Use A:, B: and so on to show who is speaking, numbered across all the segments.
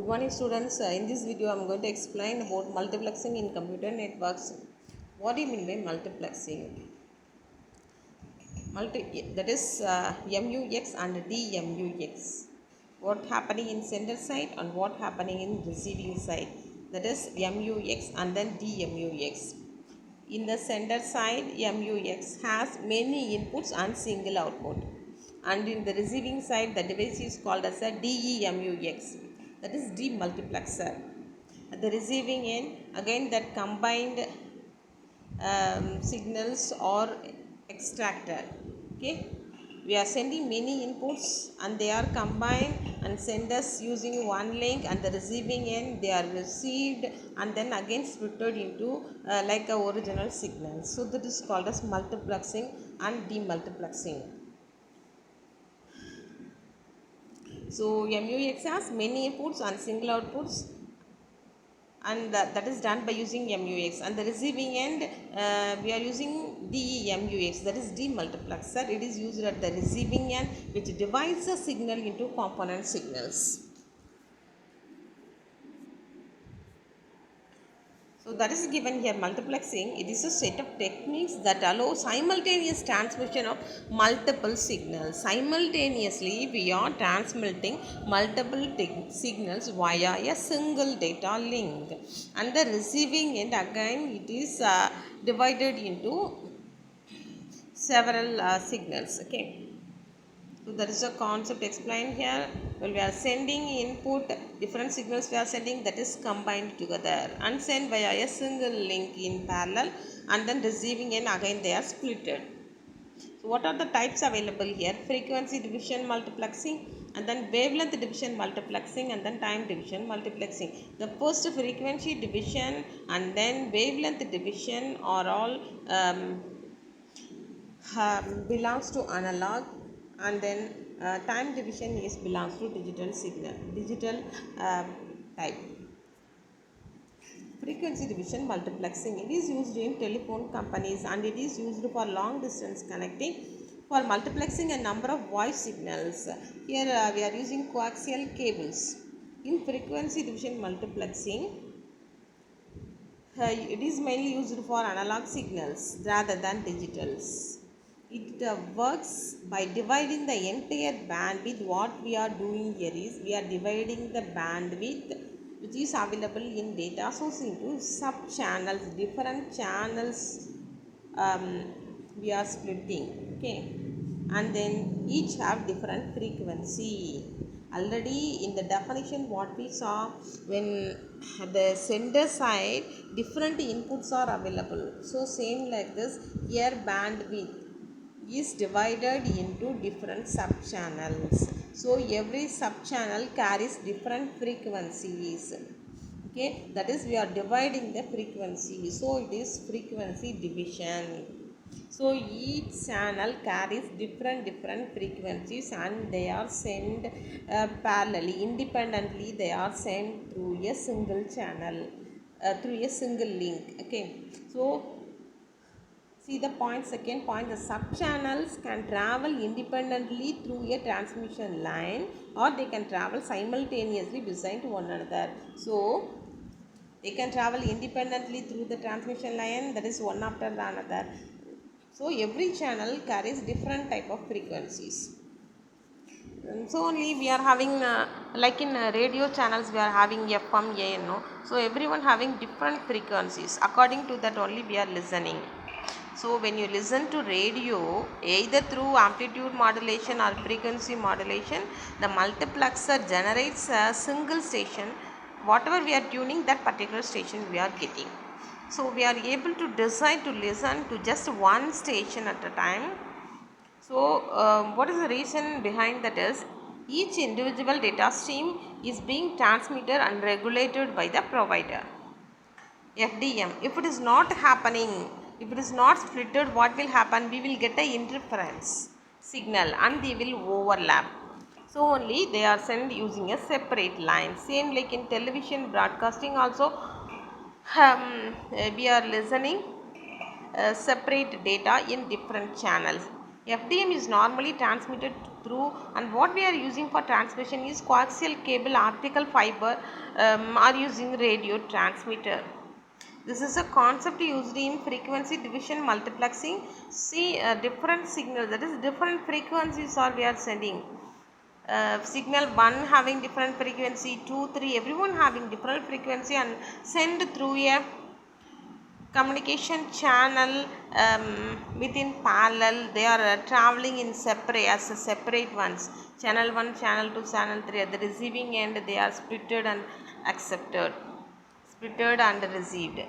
A: Good morning students. In this video I am going to explain about multiplexing in computer networks. What do you mean by multiplexing? That is MUX and DMUX. What happening in sender side and what happening in receiving side. That is MUX and then DMUX. In the sender side, MUX has many inputs and single output. And in the receiving side, the device is called as a DEMUX, that is demultiplexer. At the receiving end, again that combined signals or extractor. Okay, we are sending many inputs and they are combined and send us using one link, and the receiving end they are received and then again splitted into like a original signal. So that is called as multiplexing and demultiplexing. So MUX has many inputs and single outputs, and that is done by using MUX. And the receiving end we are using DEMUX, that is demultiplexer. It is used at the receiving end, which divides the signal into component signals. So that is given here. Multiplexing, it is a set of techniques that allow simultaneous transmission of multiple signals. Simultaneously we are transmitting multiple signals via a single data link, and the receiving end again it is divided into several signals. Okay. So that is a concept explained here. Well, we are sending input, different signals we are sending, that is combined together and sent via a single link in parallel, and then receiving and again they are splitted. So what are the types available here? Frequency division multiplexing, and then wavelength division multiplexing, and then time division multiplexing. The first frequency division and then wavelength division are all belongs to analog, and then time division is belongs to digital type. Frequency division multiplexing, it is used in telephone companies and it is used for long distance connecting for multiplexing a number of voice signals. Here we are using coaxial cables. In frequency division multiplexing, it is mainly used for analog signals rather than digitals. It works by dividing the entire bandwidth. What we are doing here is we are dividing the bandwidth which is available in data source into sub channels, different channels we are splitting. Okay, and then each have different frequency. Already in the definition what we saw, when the sender side different inputs are available, so same like this here bandwidth is divided into different sub channels. So every sub channel carries different frequencies. Okay, that is we are dividing the frequency, so it is frequency division. So each channel carries different frequencies and they are sent parallelly, independently they are sent through a single channel, through a single link. Okay, so see the point, second point, the sub channels can travel independently through a transmission line or they can travel simultaneously beside one another. So they can travel independently through the transmission line, that is one after the another. So every channel carries different type of frequencies. So only we are having like in radio channels we are having FM, ANO. So everyone having different frequencies. According to that only we are listening. So when you listen to radio, either through amplitude modulation or frequency modulation, the multiplexer generates a single station. Whatever we are tuning, that particular station we are getting. So we are able to decide to listen to just one station at a time. So what is the reason behind that is each individual data stream is being transmitted and regulated by the provider. FDM, if it is not happening, if it is not splitted, what will happen? We will get a interference signal and they will overlap. So only they are sent using a separate line. Same like in television broadcasting also, we are listening separate data in different channels. FDM is normally transmitted through, and what we are using for transmission is coaxial cable, optical fiber, or using radio transmitter. This is a concept used in frequency division multiplexing. See different signals, that is different frequencies are we are sending. Signal 1 having different frequency, 2, 3, everyone having different frequency, and send through a communication channel within parallel. They are traveling in separate ones. Channel 1, channel 2, channel 3. At the receiving end, they are splitted and accepted, splitted and received.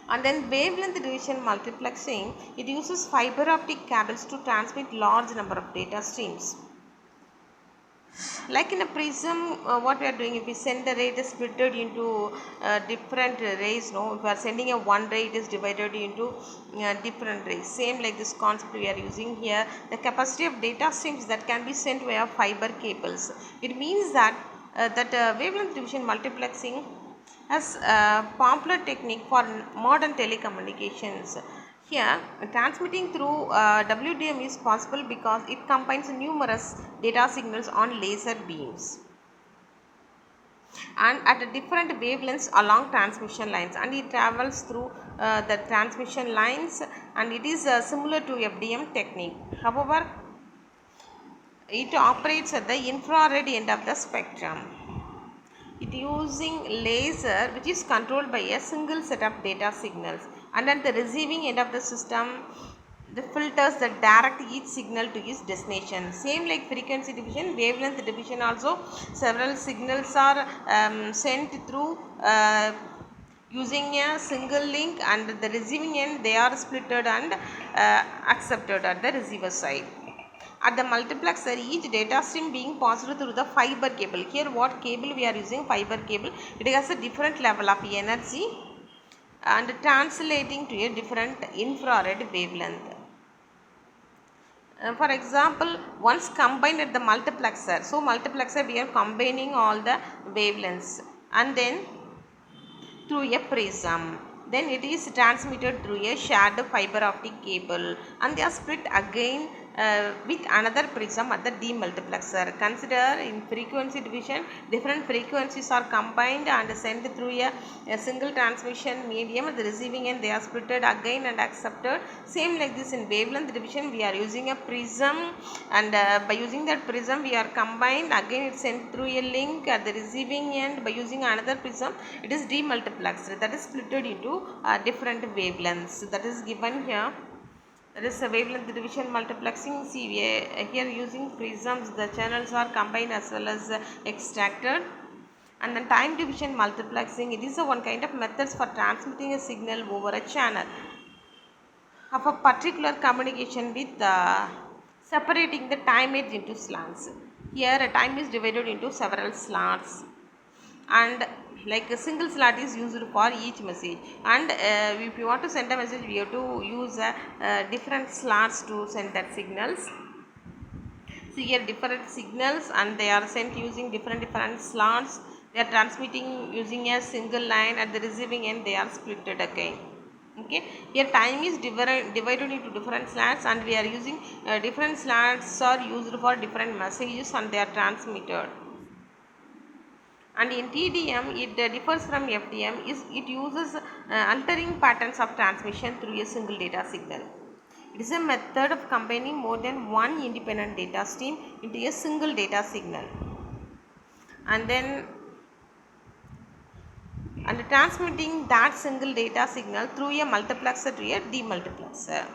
A: And then wavelength division multiplexing, it uses fiber optic cables to transmit large number of data streams. Like in a prism, what we are doing, if we send the ray, it is split into different rays. No, if we are sending a one ray, it is divided into different rays. Same like this concept we are using here. The capacity of data streams that can be sent via fiber cables. It means that wavelength division multiplexing as a popular technique for modern telecommunications. Here, transmitting through WDM is possible because it combines numerous data signals on laser beams and at different wavelengths along transmission lines, and it travels through the transmission lines, and it is similar to FDM technique. However, it operates at the infrared end of the spectrum. It using laser which is controlled by a single set of data signals, and at the receiving end of the system, the filters that direct each signal to its destination. Same like frequency division, wavelength division also, several signals are sent through using a single link, and at the receiving end they are splitted and accepted at the receiver side. At the multiplexer, each data stream being passed through the fiber cable. Here what cable we are using? Fiber cable. It has a different level of energy and translating to a different infrared wavelength. For example, once combined at the multiplexer. So multiplexer we are combining all the wavelengths, and then through a prism. Then it is transmitted through a shared fiber optic cable, and they are split again with another prism at the demultiplexer. Consider in frequency division, different frequencies are combined and sent through a single transmission medium. At the receiving end, they are splitted again and accepted. Same like this in wavelength division, we are using a prism, and by using that prism, we are combined. Again, it is sent through a link at the receiving end by using another prism. It is demultiplexed, that is splitted into different wavelengths. That is given here. That is a wavelength division multiplexing. See, here using prisms, the channels are combined as well as extracted. And then time division multiplexing, it is one kind of methods for transmitting a signal over a channel of a particular communication with separating the time edge into slants. Here a time is divided into several slants, and like a single slot is used for each message, and if you want to send a message, we have to use different slots to send that signals. See here different signals, and they are sent using different slots. They are transmitting using a single line. At the receiving end, they are splitted again. Okay, here time is divided into different slots, and we are using different slots are used for different messages, and they are transmitted. And in TDM, it differs from FDM. It uses altering patterns of transmission through a single data signal. It is a method of combining more than one independent data stream into a single data signal, and then transmitting that single data signal through a multiplexer to a demultiplexer.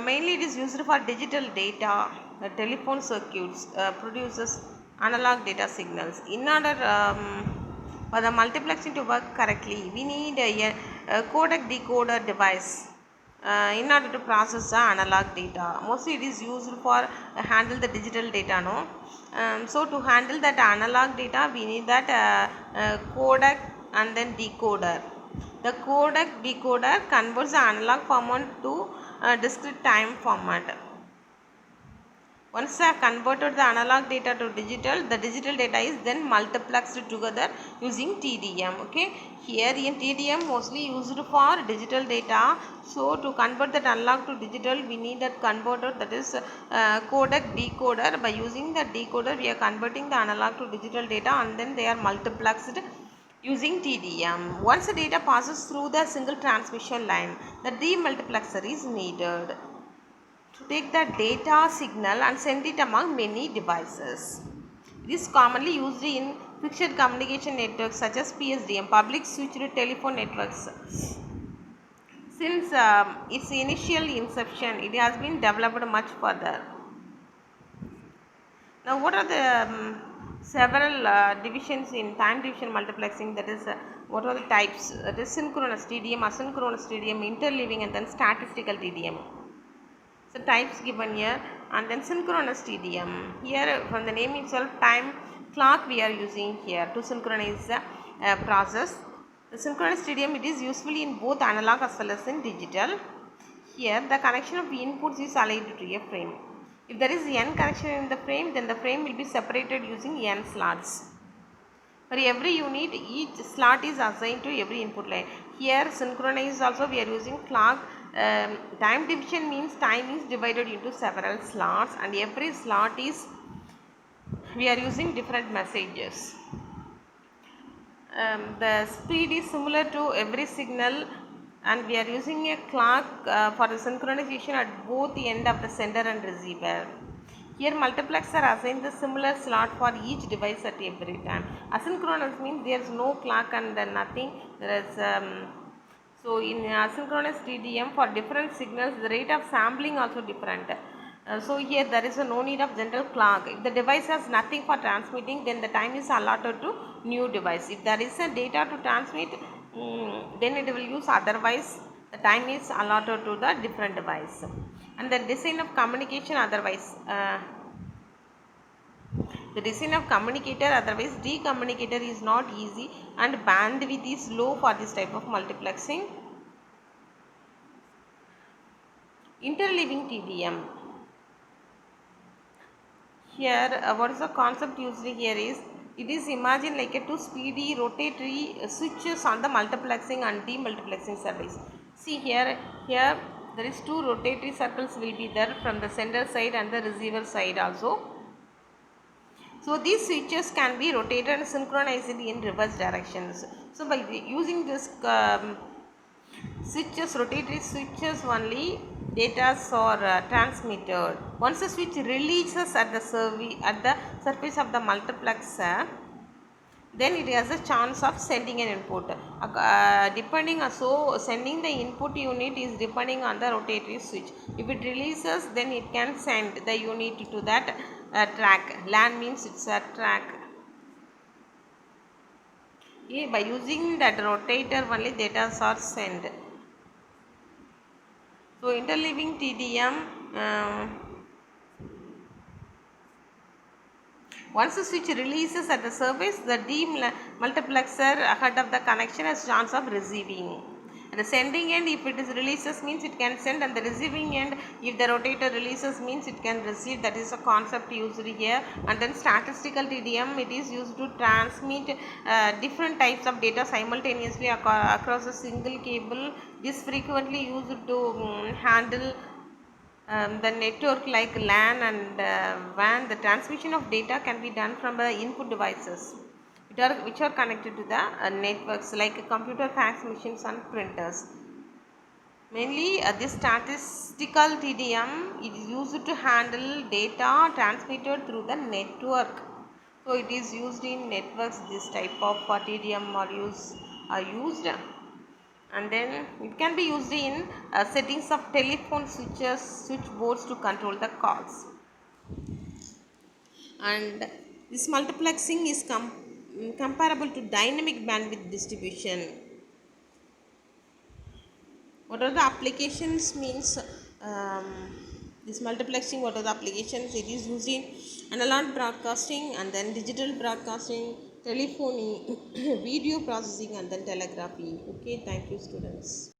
A: Mainly it is used for digital data. Telephone circuits produces analog data signals. In order for the multiplexing to work correctly, we need a codec decoder device in order to process the analog data. Mostly it is used for handle the digital data. No, so to handle that analog data, we need that codec and then decoder. The codec decoder converts the analog format to discrete time format. Once I converted the analog data to digital, the digital data is then multiplexed together using TDM. Okay, here in TDM mostly used for digital data. So to convert that analog to digital, we need that converter, that is codec decoder. By using the decoder, we are converting the analog to digital data, and then they are multiplexed using TDM. Once the data passes through the single transmission line, the demultiplexer is needed to take the data signal and send it among many devices. It is commonly used in fixed communication networks such as PSDM, public switched telephone networks. Since its initial inception, it has been developed much further. Now, what are the several divisions in time division multiplexing? That is, what are the types? That is synchronous TDM, asynchronous TDM, interleaving, and then statistical TDM. So types given here, and then synchronous TDM. Here from the name itself, time clock we are using here to synchronize the process. The synchronous TDM, it is usefully in both analog as well as in digital. Here the connection of inputs is aligned to a frame. If there is n connection in the frame, then the frame will be separated using n slots. For every unit, each slot is assigned to every input line. Here synchronized also we are using clock. Time division means time is divided into several slots, and every slot is, we are using different messages. The speed is similar to every signal, and we are using a clock for the synchronization at both the end of the sender and receiver. Here multiplexer assigns the similar slot for each device at every time. Asynchronous means there is no clock and nothing. There is so in asynchronous TDM, for different signals the rate of sampling also different. So here there is no need of general clock. If the device has nothing for transmitting, then the time is allotted to new device. If there is a data to transmit, then it will use, otherwise the time is allotted to the different device. And the design of communication, otherwise the design of communicator, otherwise decommunicator, is not easy, and bandwidth is low for this type of multiplexing. Interleaving TDM. Here what is the concept used here is, it is imagined like a two speedy rotatory switches on the multiplexing and demultiplexing service. See here there is two rotatory circles will be there from the sender side and the receiver side also. So these switches can be rotated and synchronized in reverse directions. So by using this switches, rotatory switches only, data are transmitted. Once the switch releases at the surface of the multiplexer, then it has a chance of sending an input. Depending on, so sending the input unit is depending on the rotatory switch. If it releases, then it can send the unit to that track. LAN means it's a track. Okay, by using that rotator only data are sent. So interleaving TDM. Once the switch releases at the surface, the demultiplexer ahead of the connection has chance of receiving. At the sending end, if it is releases means it can send, and the receiving end, if the rotator releases means it can receive. That is a concept used here. And then statistical TDM, it is used to transmit different types of data simultaneously across a single cable. This frequently used to handle the network like LAN and WAN. The transmission of data can be done from the input devices which are connected to the networks like computer, fax machines and printers. Mainly this statistical TDM is used to handle data transmitted through the network. So it is used in networks. This type of TDM are used. And then it can be used in settings of telephone switchboards to control the calls. And this multiplexing is comparable to dynamic bandwidth distribution. What are the applications means, this multiplexing, what are the applications? It is used in analog broadcasting, and then digital broadcasting, telephony, video processing, and then telegraphy. Okay, thank you students.